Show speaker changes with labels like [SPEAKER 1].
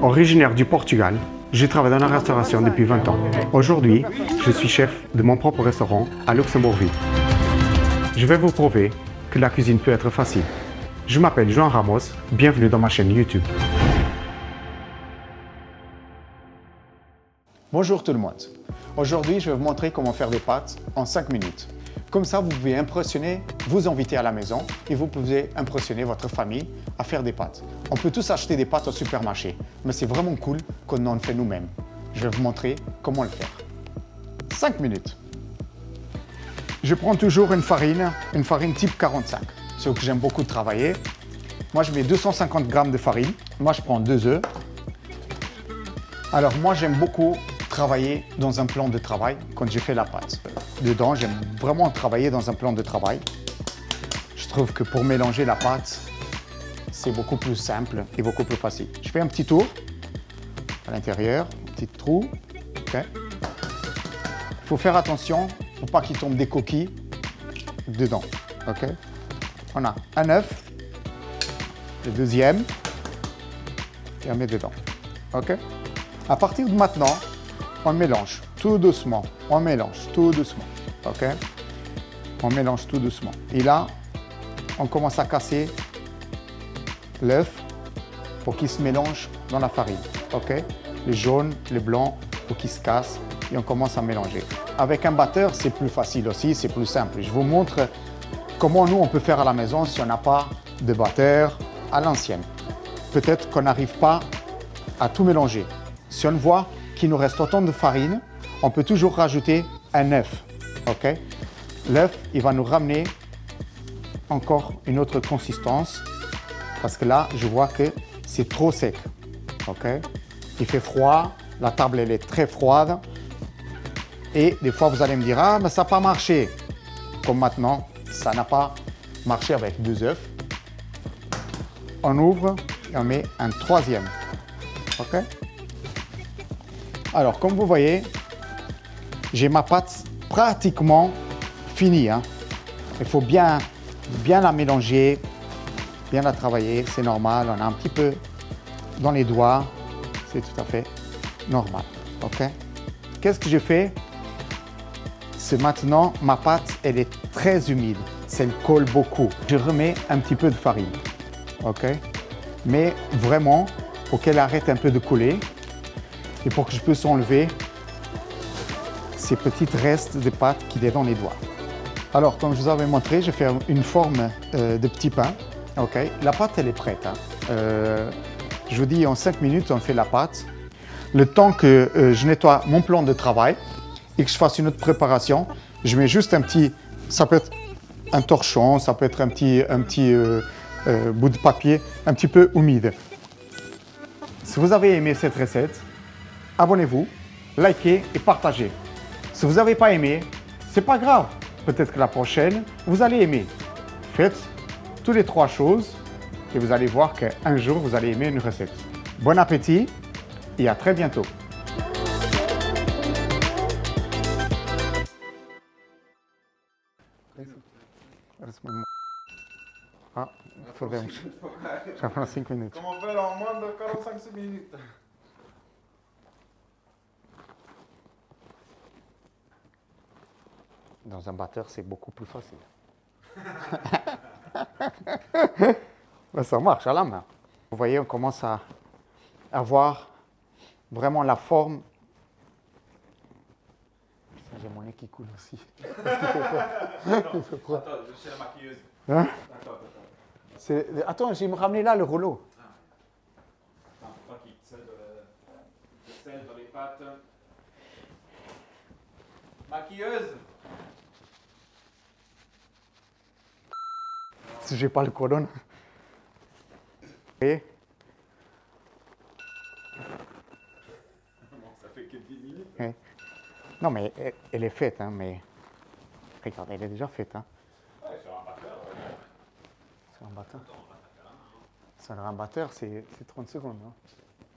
[SPEAKER 1] Originaire du Portugal, je travaille dans la restauration depuis 20 ans. Aujourd'hui, je suis chef de mon propre restaurant à Luxembourgville. Je vais vous prouver que la cuisine peut être facile. Je m'appelle Joan Ramos, bienvenue dans ma chaîne YouTube.
[SPEAKER 2] Bonjour tout le monde. Aujourd'hui, je vais vous montrer comment faire des pâtes en 5 minutes. Comme ça, vous pouvez impressionner vos invités à la maison et vous pouvez impressionner votre famille à faire des pâtes. On peut tous acheter des pâtes au supermarché, mais c'est vraiment cool qu'on en fait nous-mêmes. Je vais vous montrer comment le faire. 5 minutes. Je prends toujours une farine type 45. C'est ce que j'aime beaucoup travailler. Moi, je mets 250 g de farine. Moi, je prends 2 œufs. Alors, moi, j'aime beaucoup travailler dans un plan de travail quand je fais la pâte. Dedans, j'aime vraiment travailler dans un plan de travail. Je trouve que pour mélanger la pâte, c'est beaucoup plus simple et beaucoup plus facile. Je fais un petit tour à l'intérieur, un petit trou. Okay. Il faut faire attention pour pas qu'il tombe des coquilles dedans. Okay. On a un œuf, le deuxième, et on met dedans. Okay. À partir de maintenant, on mélange tout doucement. On mélange tout doucement. OK? On mélange tout doucement. Et là, on commence à casser l'œuf pour qu'il se mélange dans la farine. OK? Les jaunes, les blancs, pour qu'ils se cassent. Et on commence à mélanger. Avec un batteur, c'est plus facile aussi, c'est plus simple. Je vous montre comment nous, on peut faire à la maison si on n'a pas de batteur à l'ancienne. Peut-être qu'on n'arrive pas à tout mélanger. Si on voit qu'il nous reste autant de farine, on peut toujours rajouter un œuf. Okay? L'œuf, il va nous ramener encore une autre consistance parce que là, je vois que c'est trop sec. Okay? Il fait froid, la table elle est très froide et des fois vous allez me dire « Ah, mais ça n'a pas marché ». Comme maintenant, ça n'a pas marché avec 2 œufs. On ouvre et on met un troisième. Okay? Alors, comme vous voyez, j'ai ma pâte pratiquement finie. Hein. Il faut bien la mélanger, bien la travailler. C'est normal, on a un petit peu dans les doigts. C'est tout à fait normal. Okay? Qu'est-ce que je fais? C'est maintenant, ma pâte, elle est très humide. Elle colle beaucoup. Je remets un petit peu de farine. Okay? Mais vraiment, pour qu'elle arrête un peu de couler. Et pour que je puisse enlever ces petits restes de pâte qu'il est dans les doigts. Alors, comme je vous avais montré, je fais une forme de petit pain. Okay. La pâte, elle est prête. Hein. Je vous dis, en 5 minutes, on fait la pâte. Le temps que je nettoie mon plan de travail et que je fasse une autre préparation, je mets juste un petit, ça peut être un torchon, ça peut être un petit bout de papier un petit peu humide. Si vous avez aimé cette recette, abonnez-vous, likez et partagez. Si vous n'avez pas aimé, c'est pas grave. Peut-être que la prochaine, vous allez aimer. Faites toutes les 3 choses et vous allez voir qu'un jour, vous allez aimer une recette. Bon appétit et à très bientôt. Ah, il faudrait... Ça prend 5 minutes.
[SPEAKER 3] Comment faire en moins de 45 minutes?
[SPEAKER 2] Dans un batteur, c'est beaucoup plus facile. Ben, ça marche à la main. Vous voyez, on commence à avoir vraiment la forme. J'ai mon nez qui coule aussi.
[SPEAKER 3] Attends, je suis la maquilleuse.
[SPEAKER 2] Hein?
[SPEAKER 3] Attends.
[SPEAKER 2] Attends, j'ai me ramené là le rouleau.
[SPEAKER 3] Attends, pas qu'il sel dans les pâtes. Maquilleuse.
[SPEAKER 2] Si j'ai pas le colonne. Vous voyez?
[SPEAKER 3] Bon, ça fait que 10 minutes.
[SPEAKER 2] Ouais. Non, mais elle est faite, hein, mais... Regarde, elle est déjà faite, hein.
[SPEAKER 3] Ouais, sur un batteur.
[SPEAKER 2] Sur un batteur. Sur un batteur, c'est 30 secondes, hein.